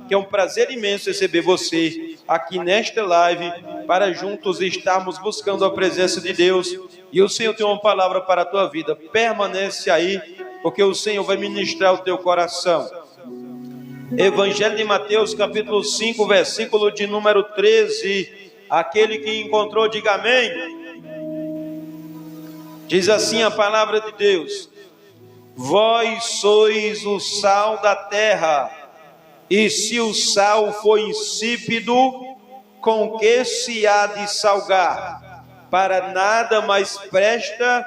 que é um prazer imenso receber você aqui nesta live, para juntos estarmos buscando a presença de Deus. E o Senhor tem uma palavra para a tua vida. Permanece aí, porque o Senhor vai ministrar o teu coração. Evangelho de Mateus, capítulo 5, versículo de número 13. Aquele que encontrou, diga amém. Diz assim a palavra de Deus: vós sois o sal da terra, e se o sal for insípido, com que se há de salgar? Para nada mais presta,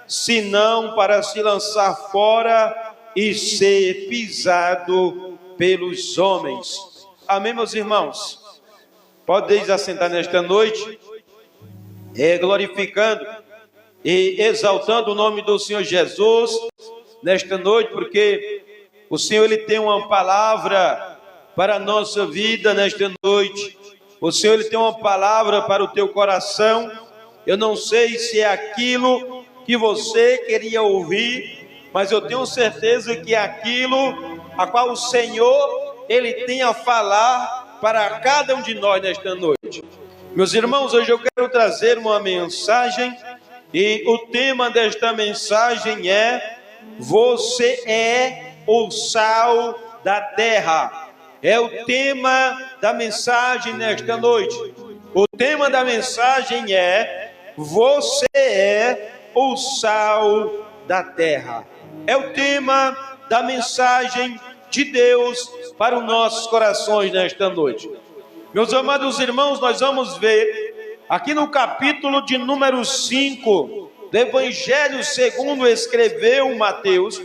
senão para se lançar fora e ser pisado pelos homens. Amém, meus irmãos? Podeis assentar nesta noite, glorificando e exaltando o nome do Senhor Jesus nesta noite, porque o Senhor ele tem uma palavra para a nossa vida nesta noite. O Senhor ele tem uma palavra para o teu coração. Eu não sei se é aquilo que você queria ouvir, mas eu tenho certeza que é aquilo a qual o Senhor ele tem a falar para cada um de nós nesta noite. Meus irmãos, hoje eu quero trazer uma mensagem, e o tema desta mensagem é: você é o sal da terra. É o tema da mensagem nesta noite. O tema da mensagem é: você é o sal da terra. É o tema da mensagem de Deus para os nossos corações nesta noite. Meus amados irmãos, nós vamos ver aqui no capítulo de número 5 do Evangelho segundo escreveu Mateus,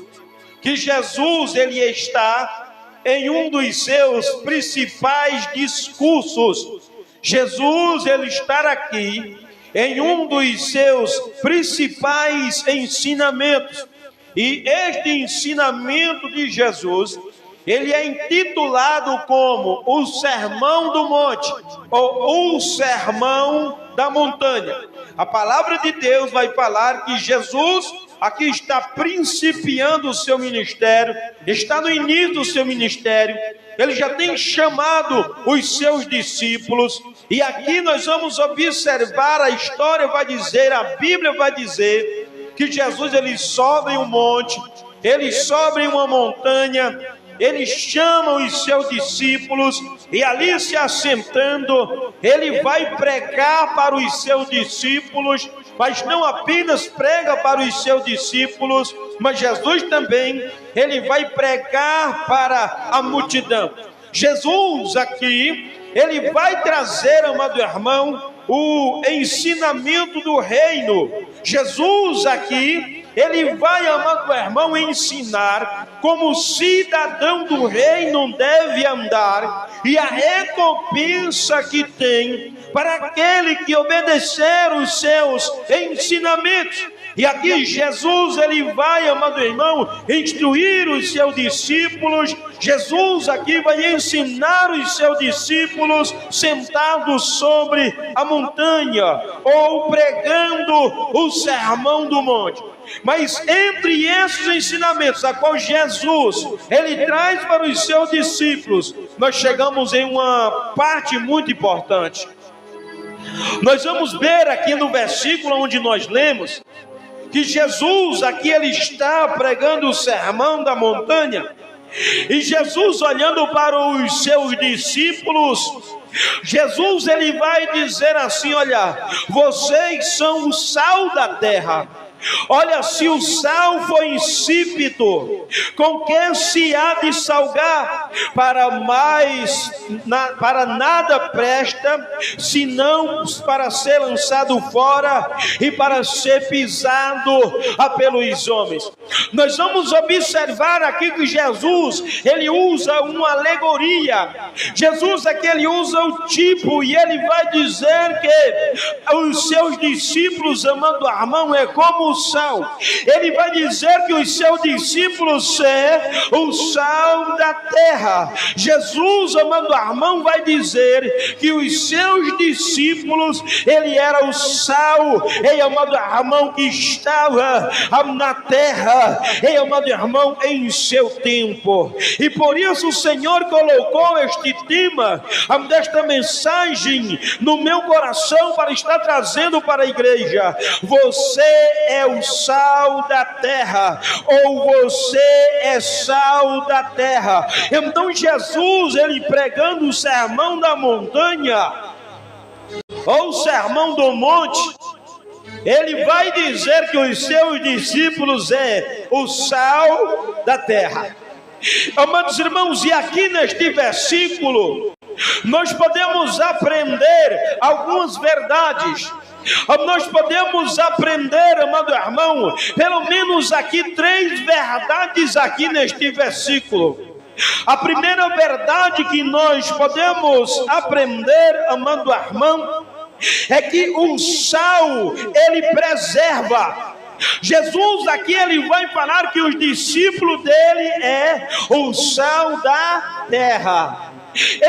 que Jesus ele está em um dos seus principais discursos. Jesus ele está aqui em um dos seus principais ensinamentos. E este ensinamento de Jesus, ele é intitulado como o Sermão do Monte, ou o Sermão da Montanha. A palavra de Deus vai falar que Jesus aqui está principiando o seu ministério, está no início do seu ministério. Ele já tem chamado os seus discípulos, e aqui nós vamos observar, a história vai dizer, a Bíblia vai dizer, que Jesus ele sobe um monte, ele sobe uma montanha, ele chama os seus discípulos, e ali se assentando, ele vai pregar para os seus discípulos, mas não apenas prega para os seus discípulos, mas Jesus também, ele vai pregar para a multidão. Jesus aqui, ele vai trazer, amado irmão, o ensinamento do reino. Jesus aqui, ele vai, amado irmão, ensinar como o cidadão do reino deve andar, e a recompensa que tem para aquele que obedecer os seus ensinamentos. E aqui Jesus ele vai, amado irmão, instruir os seus discípulos. Jesus aqui vai ensinar os seus discípulos sentados sobre a montanha, ou pregando o sermão do monte. Mas entre esses ensinamentos a qual Jesus ele traz para os seus discípulos, nós chegamos em uma parte muito importante. Nós vamos ver aqui no versículo onde nós lemos que Jesus aqui ele está pregando o sermão da montanha, e Jesus olhando para os seus discípulos, Jesus ele vai dizer assim: olha, vocês são o sal da terra. Olha, se o sal for insípido, com que se há de salgar? Para nada presta, senão para ser lançado fora e para ser pisado pelos homens. Nós vamos observar aqui que Jesus, ele usa uma alegoria. Jesus aqui ele usa o tipo, e ele vai dizer que os seus discípulos, amando irmão, é como como sal. Ele vai dizer que os seus discípulos são o sal da terra. Jesus, amado irmão, vai dizer que os seus discípulos, ele era o sal, amado irmão, que estava na terra, amado irmão, em seu tempo. E por isso o Senhor colocou este tema desta mensagem no meu coração para estar trazendo para a igreja. Você é o sal da terra, ou você é sal da terra. Então Jesus, ele pregando o sermão da montanha, ou o sermão do monte, ele vai dizer que os seus discípulos é o sal da terra. Amados irmãos, e aqui neste versículo nós podemos aprender algumas verdades. Nós podemos aprender, amado irmão, pelo menos aqui 3 verdades aqui neste versículo. A primeira verdade que nós podemos aprender, amado irmão, é que o sal, ele preserva. Jesus aqui, ele vai falar que os discípulos dele é o sal da terra.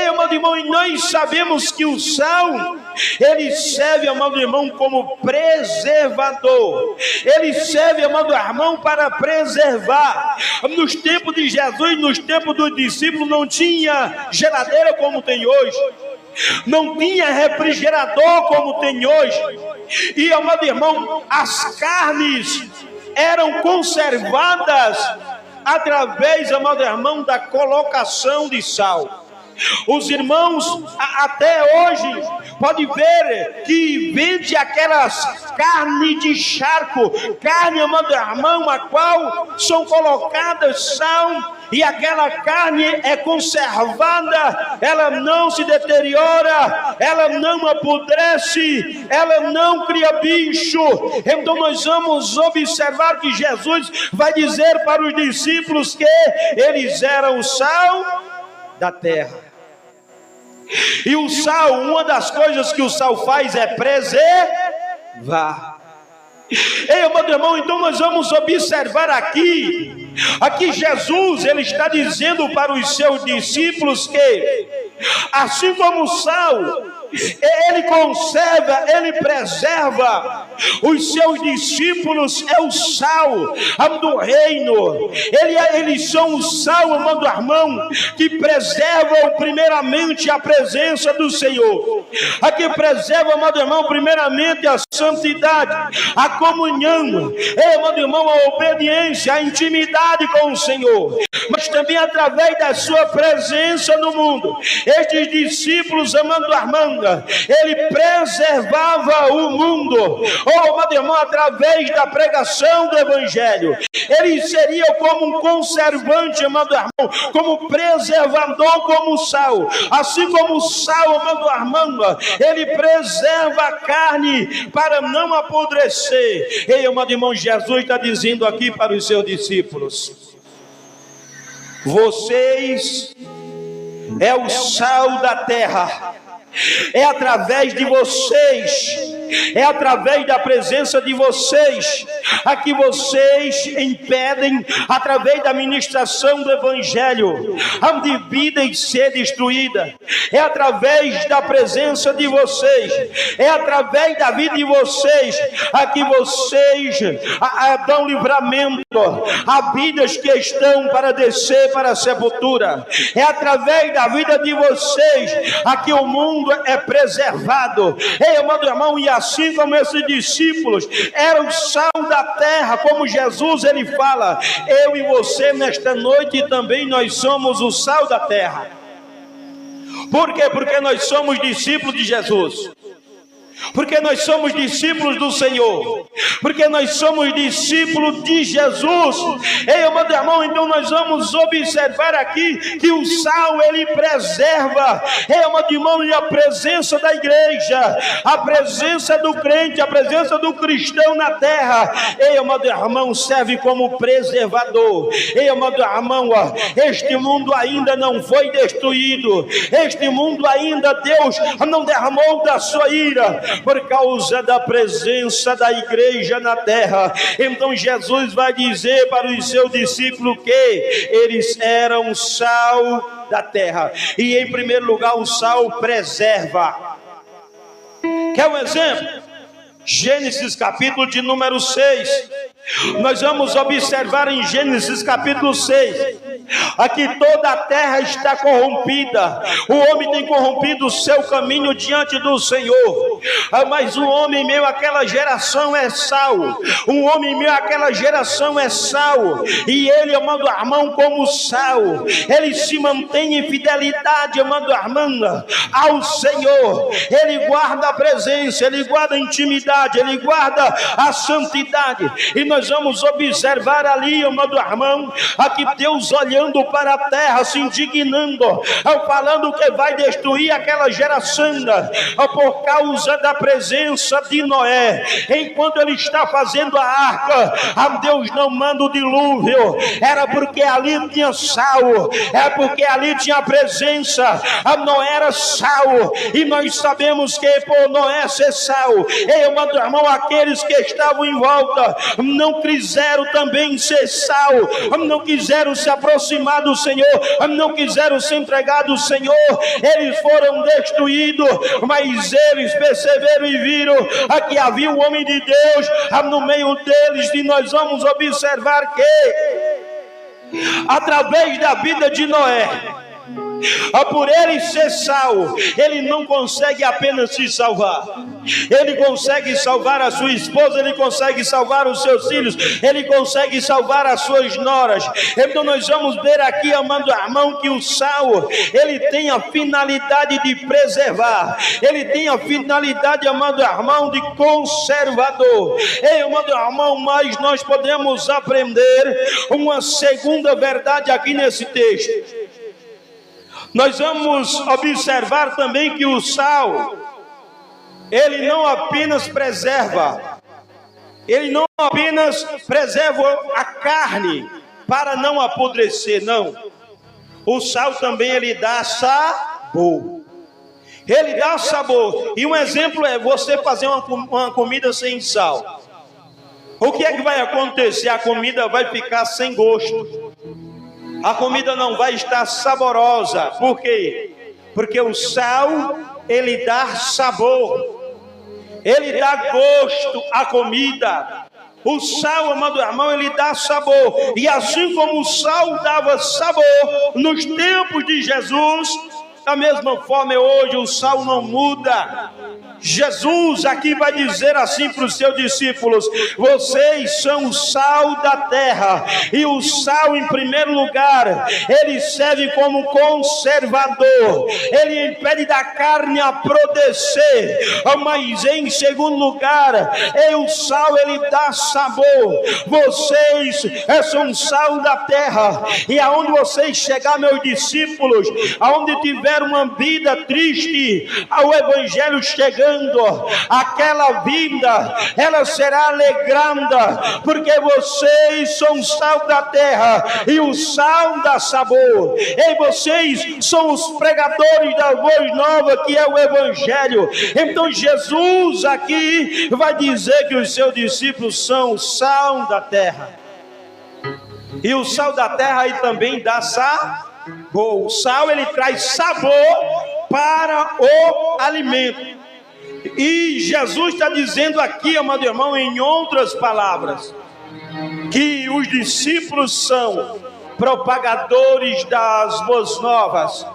Amado irmão, e nós sabemos que o sal, ele serve, amado irmão, como preservador. Ele serve, amado irmão, para preservar. Nos tempos de Jesus, nos tempos dos discípulos, não tinha geladeira como tem hoje, não tinha refrigerador como tem hoje. E, amado irmão, as carnes eram conservadas através, amado irmão, da colocação de sal. Os irmãos até hoje pode ver que vende aquelas carne de charco, carne, amado irmão, a qual são colocadas sal, e aquela carne é conservada, ela não se deteriora, ela não apodrece, ela não cria bicho. Então nós vamos observar que Jesus vai dizer para os discípulos que eles eram o sal da terra. E o sal, uma das coisas que o sal faz é preservar. Amado irmão, então nós vamos observar aqui Jesus, ele está dizendo para os seus discípulos que, assim como o sal, ele conserva, ele preserva, os seus discípulos é o sal do reino. Eles são o sal, amado irmão, que preservam primeiramente a presença do Senhor, que preserva, amado irmão, primeiramente a santidade, a comunhão, amado irmão, a obediência, a intimidade com o Senhor, mas também através da sua presença no mundo. Estes discípulos, amado irmão, ele preservava o mundo, amado irmão, através da pregação do evangelho. Ele seria como um conservante, amado irmão, como preservador, como sal. Assim como o sal, amado irmão, ele preserva a carne para não apodrecer. Amado irmão, Jesus está dizendo aqui para os seus discípulos: vocês é o sal da terra. É através de vocês, é através da presença de vocês, a que vocês impedem, através da ministração do evangelho, a de vida e ser destruída. É através da presença de vocês, é através da vida de vocês, a que vocês dão livramento a vidas que estão para descer para a sepultura. É através da vida de vocês a que o mundo é preservado. Amado irmão, e assim como esses discípulos eram sal da terra, como Jesus, ele fala, eu e você nesta noite também nós somos o sal da terra. Por quê? Porque nós somos discípulos de Jesus. Porque nós somos discípulos do Senhor, porque nós somos discípulos de Jesus. Amado irmão, então nós vamos observar aqui que o sal, ele preserva, amado irmão, e a presença da igreja, a presença do crente, a presença do cristão na terra, amado irmão, serve como preservador. Amado irmão, este mundo ainda não foi destruído, este mundo ainda Deus não derramou da sua ira, por causa da presença da igreja na terra. Então Jesus vai dizer para os seus discípulos que eles eram sal da terra. E em primeiro lugar, o sal preserva. Quer um exemplo? Gênesis capítulo de número 6. Nós vamos observar em Gênesis capítulo 6. Aqui toda a terra está corrompida. O homem tem corrompido o seu caminho diante do Senhor. Mas o homem meio àquela geração é sal. Um homem meio àquela geração é sal. E ele, amado irmão, como sal, ele se mantém em fidelidade, amado irmão, ao Senhor. Ele guarda a presença, ele guarda a intimidade, ele guarda a santidade. E nós vamos observar ali, amado irmão, aqui Deus olhando para a terra, se indignando, falando que vai destruir aquela geração por causa da presença de Noé. Enquanto ele está fazendo a arca, Deus não manda o dilúvio. Era porque ali tinha sal, é porque ali tinha presença. Noé era sal, e nós sabemos que por Noé ser sal, amado irmão, aqueles que estavam em volta não quiseram também ser sal, não quiseram se aproximar do Senhor, não quiseram se entregar do Senhor. Eles foram destruídos, mas eles perceberam e viram que havia um homem de Deus no meio deles. E nós vamos observar que através da vida de Noé, por ele ser sal, ele não consegue apenas se salvar, ele consegue salvar a sua esposa, ele consegue salvar os seus filhos, ele consegue salvar as suas noras. Então nós vamos ver aqui, amado irmão, que o sal, ele tem a finalidade de preservar, ele tem a finalidade, amado irmão, de conservador. Amado irmão, mas nós podemos aprender uma segunda verdade aqui nesse texto. Nós vamos observar também que o sal, ele não apenas preserva, ele não apenas preserva a carne para não apodrecer, não. O sal também ele dá sabor. Ele dá sabor. E um exemplo é você fazer uma comida sem sal. O que é que vai acontecer? A comida vai ficar sem gosto. A comida não vai estar saborosa. Por quê? Porque o sal, ele dá sabor. Ele dá gosto à comida. O sal, amado irmão, ele dá sabor. E assim como o sal dava sabor nos tempos de Jesus, da mesma forma hoje o sal não muda. Jesus aqui vai dizer assim para os seus discípulos: vocês são o sal da terra. E o sal, em primeiro lugar, ele serve como conservador, ele impede da carne apodrecer. Mas em segundo lugar, o sal ele dá sabor. Vocês são sal da terra. E aonde vocês chegar, meus discípulos, aonde tiver uma vida triste, ao evangelho chegando, aquela vida ela será alegrada, porque vocês são o sal da terra, e o sal dá sabor. E vocês são os pregadores da voz nova, que é o evangelho. Então Jesus aqui vai dizer que os seus discípulos são o sal da terra, e o sal da terra aí também dá sabor. O sal ele traz sabor para o alimento. E Jesus está dizendo aqui, amado irmão, em outras palavras, que os discípulos são propagadores das boas novas.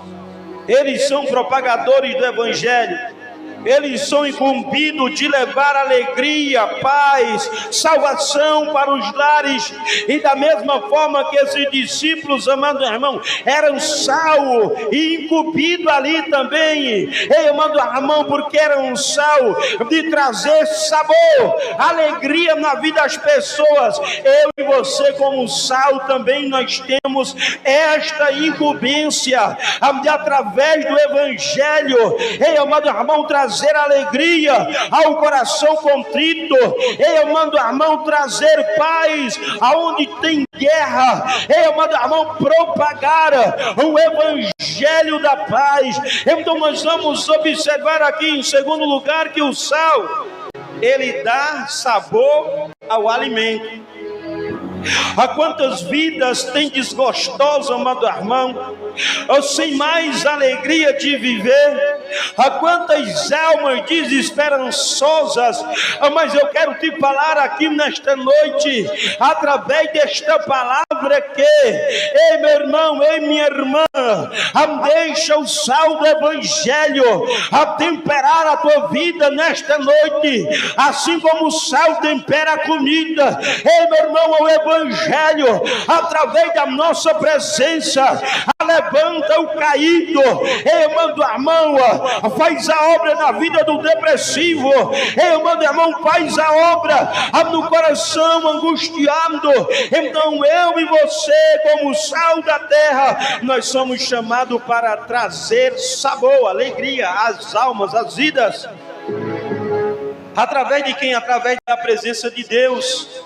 Eles são propagadores do evangelho. Eles são incumbidos de levar alegria, paz, salvação para os lares. E da mesma forma que esses discípulos, amado irmão, eram sal e incumbidos ali também, amado irmão, porque eram sal de trazer sabor, alegria na vida das pessoas. Eu e você, como sal, também nós temos esta incumbência de, através do evangelho, amado irmão, trazer trazer alegria ao coração contrito. Eu mando, irmão, trazer paz aonde tem guerra. Eu mando, irmão, propagar o evangelho da paz. Então nós vamos observar aqui em segundo lugar que o sal, ele dá sabor ao alimento. Há quantas vidas tem desgostoso, amado irmão, ou sem mais alegria de viver. Há quantas almas desesperançosas. Mas eu quero te falar aqui nesta noite, através desta palavra, que ei meu irmão, ei minha irmã, deixa o sal do evangelho a temperar a tua vida nesta noite, assim como o sal tempera a comida. Ei meu irmão, o evangelho, através da nossa presença, levanta o caído. Eu mando, irmão, faz a obra na vida do depressivo. Eu mando, irmão, faz a obra no coração angustiado. Então eu e você, como sal da terra, nós somos chamados para trazer sabor, alegria às almas, às vidas. Através de quem? Através da presença de Deus,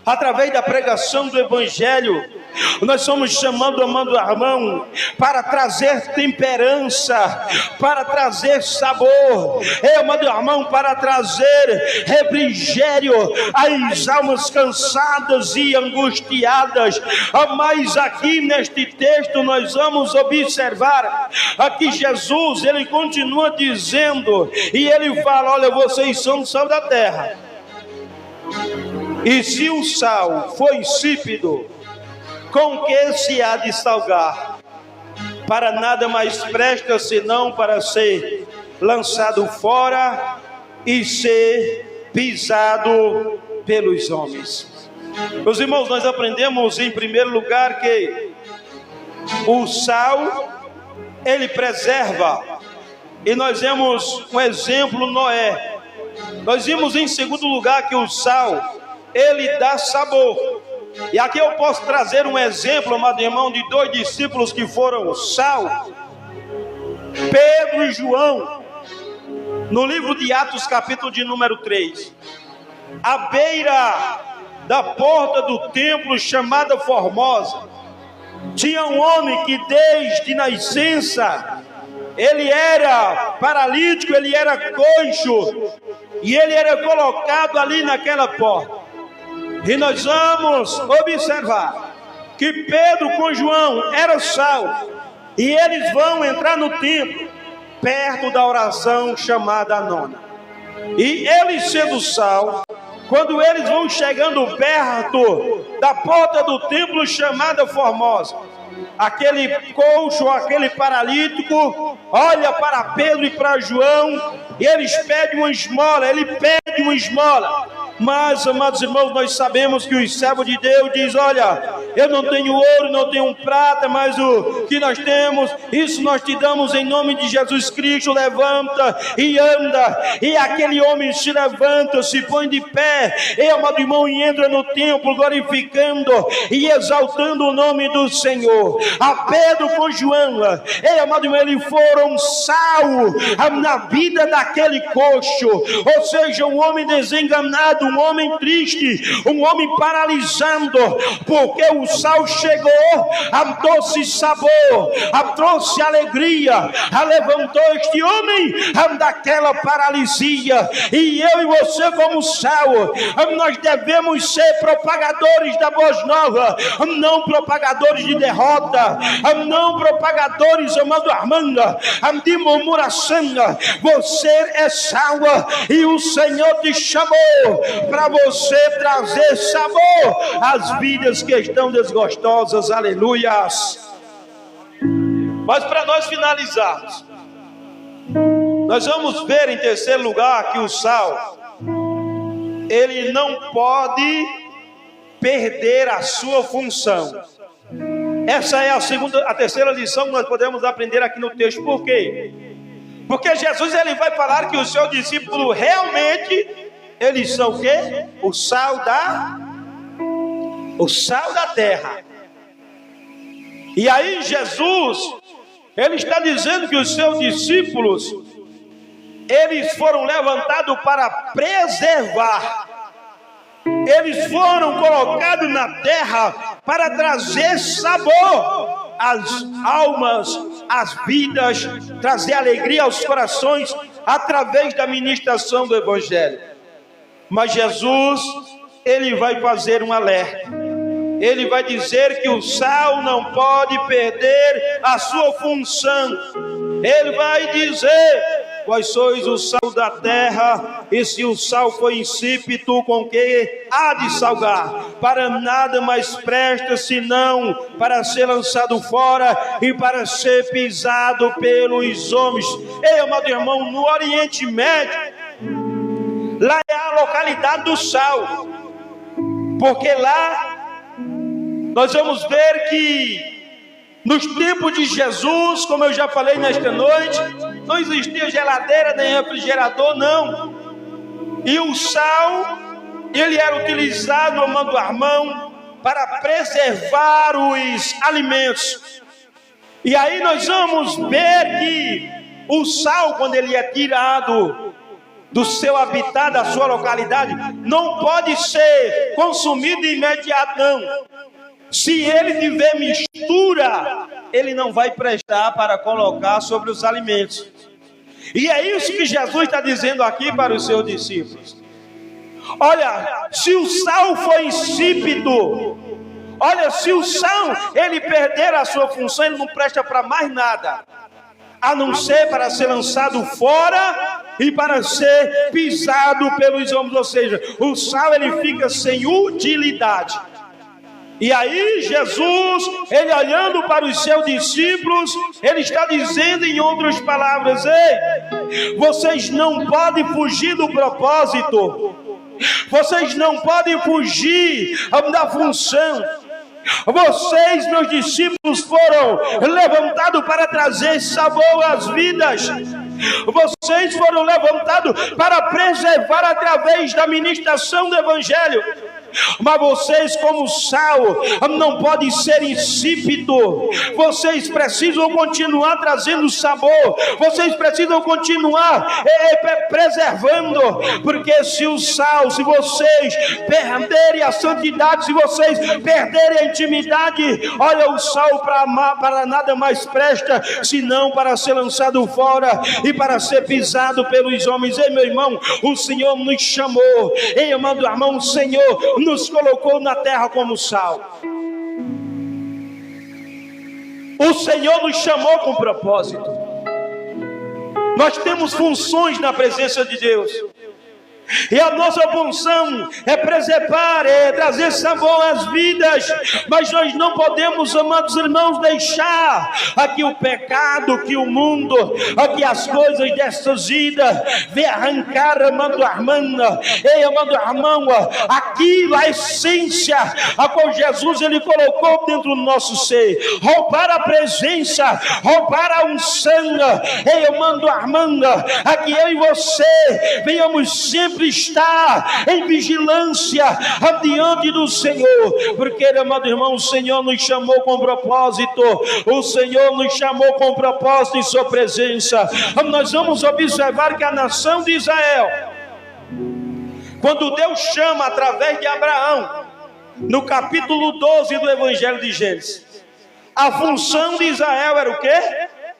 através da pregação do evangelho. Nós somos chamando, amado irmão, para trazer temperança, para trazer sabor, amado irmão, para trazer refrigério às almas cansadas e angustiadas. Mas aqui neste texto nós vamos observar aqui Jesus, ele continua dizendo, e ele fala: olha, vocês são o sal da terra. E se o sal for insípido, com que se há de salgar? Para nada mais presta senão para ser lançado fora e ser pisado pelos homens. Meus irmãos, nós aprendemos em primeiro lugar que o sal, ele preserva. E nós vemos um exemplo, Noé. Nós vimos em segundo lugar que o sal, ele dá sabor. E aqui eu posso trazer um exemplo, amado irmão, de dois discípulos que foram sal, Pedro e João. No livro de Atos, capítulo de número 3, à beira da porta do templo chamada Formosa, tinha um homem que desde nascença ele era paralítico, ele era coxo, e ele era colocado ali naquela porta. E nós vamos observar que Pedro com João era sal, e eles vão entrar no templo, perto da oração chamada a nona. E eles sendo sal, quando eles vão chegando perto da porta do templo chamada Formosa, aquele coxo, aquele paralítico, olha para Pedro e para João, e eles pedem uma esmola, ele pede uma esmola. Mas, amados irmãos, nós sabemos que os servos de Deus dizem: olha, eu não tenho ouro, não tenho prata, mas o que nós temos, isso nós te damos em nome de Jesus Cristo. Levanta e anda. E aquele homem se levanta, se põe de pé, e, amado irmão, e entra no templo glorificando e exaltando o nome do Senhor. A Pedro com João, e, amado irmão, eles foram sal na vida daquele coxo, ou seja, um homem desenganado, um homem triste, um homem paralisando, porque o sal chegou, trouxe sabor, trouxe alegria, levantou este homem daquela paralisia. E eu e você, como sal, nós devemos ser propagadores da boa nova, não propagadores de derrota, não propagadores, amado Armanda, de murmuração. Você é sal, e o Senhor te chamou para você trazer sabor às vidas que estão desgostosas. Aleluias. Mas para nós finalizarmos, nós vamos ver em terceiro lugar que o sal, ele não pode perder a sua função. Essa é a terceira lição que nós podemos aprender aqui no texto. Por quê? Porque Jesus, ele vai falar que os seus discípulos realmente, eles são o quê? O sal da terra. E aí Jesus, ele está dizendo que os seus discípulos, eles foram levantados para preservar. Eles foram colocados na terra para trazer sabor às almas, às vidas, trazer alegria aos corações através da ministração do Evangelho. Mas Jesus, ele vai fazer um alerta. Ele vai dizer que o sal não pode perder a sua função. Ele vai dizer: vós sois o sal da terra, e se o sal for insípido, com que há de salgar? Para nada mais presta, senão para ser lançado fora e para ser pisado pelos homens. Ei, amado irmão, no Oriente Médio, lá é a localidade do sal, porque lá nós vamos ver que nos tempos de Jesus, como eu já falei nesta noite, não existia geladeira nem refrigerador, não. E o sal, ele era utilizado, amado irmão, para preservar os alimentos. E aí nós vamos ver que o sal, quando ele é tirado do seu habitat, da sua localidade, não pode ser consumido de imediato, não. Se ele tiver mistura, ele não vai prestar para colocar sobre os alimentos. E é isso que Jesus está dizendo aqui para os seus discípulos. Olha, se o sal for insípido, olha, se o sal ele perder a sua função, ele não presta para mais nada, a não ser para ser lançado fora e para ser pisado pelos homens. Ou seja, o sal ele fica sem utilidade. E aí Jesus, ele olhando para os seus discípulos, ele está dizendo em outras palavras: ei, vocês não podem fugir do propósito, vocês não podem fugir da função. Vocês, meus discípulos, foram levantados para trazer sabor às vidas. Vocês foram levantados para preservar através da ministração do Evangelho. Mas vocês, como sal, não podem ser insípido. Vocês precisam continuar trazendo sabor. Vocês precisam continuar preservando. Porque se o sal, se vocês perderem a santidade, se vocês perderem a intimidade, olha, o sal para nada mais presta, senão para ser lançado fora e para ser pisado pelos homens. Ei, meu irmão, o Senhor nos chamou. Ei, amado irmão, o Senhor nos colocou na terra como sal. O Senhor nos chamou com propósito. Nós temos funções na presença de Deus. E a nossa função é preservar, é trazer sabor às vidas. Mas nós não podemos, amados irmãos, deixar aqui o pecado, que o mundo, aqui as coisas desta vida, vem arrancar, amado irmão. Ei, amado irmão, aqui a essência a qual Jesus ele colocou dentro do nosso ser. Roubar a presença, roubar a unção. Ei, amado irmão, aqui eu e você venhamos sempre estar em vigilância diante do Senhor, porque, amado irmão, o Senhor nos chamou com propósito. O Senhor nos chamou com propósito em sua presença. Nós vamos observar que a nação de Israel, quando Deus chama através de Abraão, no capítulo 12 do Evangelho de Gênesis, a função de Israel era o quê?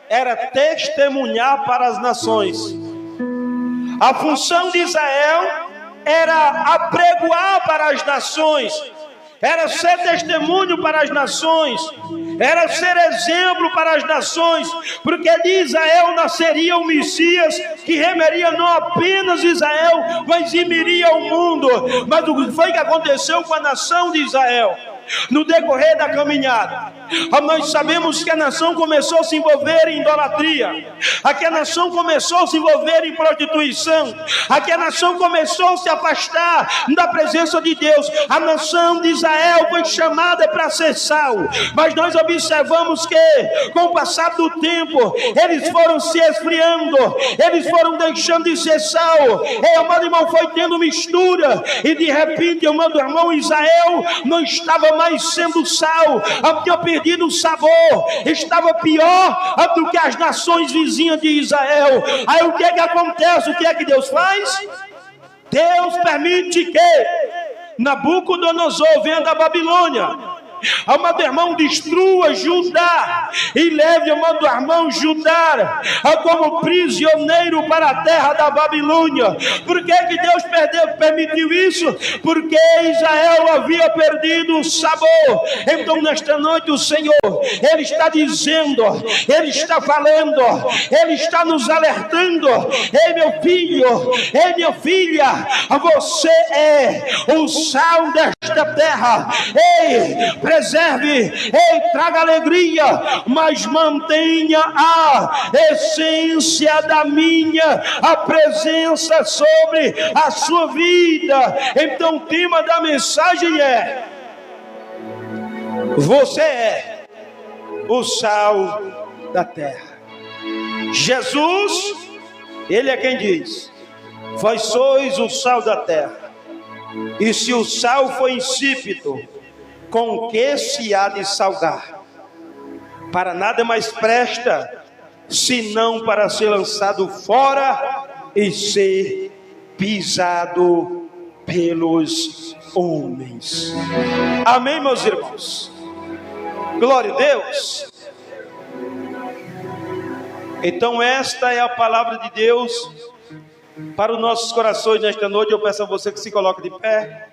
Era testemunhar para as nações. A função de Israel era apregoar para as nações, era ser testemunho para as nações, era ser exemplo para as nações, porque de Israel nasceria o Messias, que remeria não apenas Israel, mas remiria o mundo. Mas o que foi que aconteceu com a nação de Israel? No decorrer da caminhada, nós sabemos que a nação começou a se envolver em idolatria, aqui a nação começou a se envolver em prostituição, aqui a nação começou a se afastar da presença de Deus. A nação de Israel foi chamada para ser sal, mas nós observamos que com o passar do tempo eles foram se esfriando, eles foram deixando de ser sal. E, amado irmão, foi tendo mistura, e de repente, amado irmão, Israel não estava mais sendo sal, porque perdido o sabor, estava pior do que as nações vizinhas de Israel. Aí o que é que acontece? O que é que Deus faz? Deus permite que Nabucodonosor venha da Babilônia. Amado irmão, destrua Judá e leve, amado irmão, Judá como prisioneiro para a terra da Babilônia. Por que que Deus permitiu isso? Porque Israel havia perdido o sabor. Então nesta noite o Senhor, Ele está dizendo, Ele está falando, Ele está nos alertando: ei meu filho, ei minha filha, você é o sal desta terra. Ei, preserve, traga alegria, mas mantenha a essência da a presença sobre a sua vida. Então o tema da mensagem é: você é o sal da terra. Jesus, Ele é quem diz: vós sois o sal da terra. E se o sal for insípido, com que se há de salgar? Para nada mais presta, senão para ser lançado fora e ser pisado pelos homens. Amém, meus irmãos? Glória a Deus. Então esta é a palavra de Deus para os nossos corações nesta noite. Eu peço a você que se coloque de pé.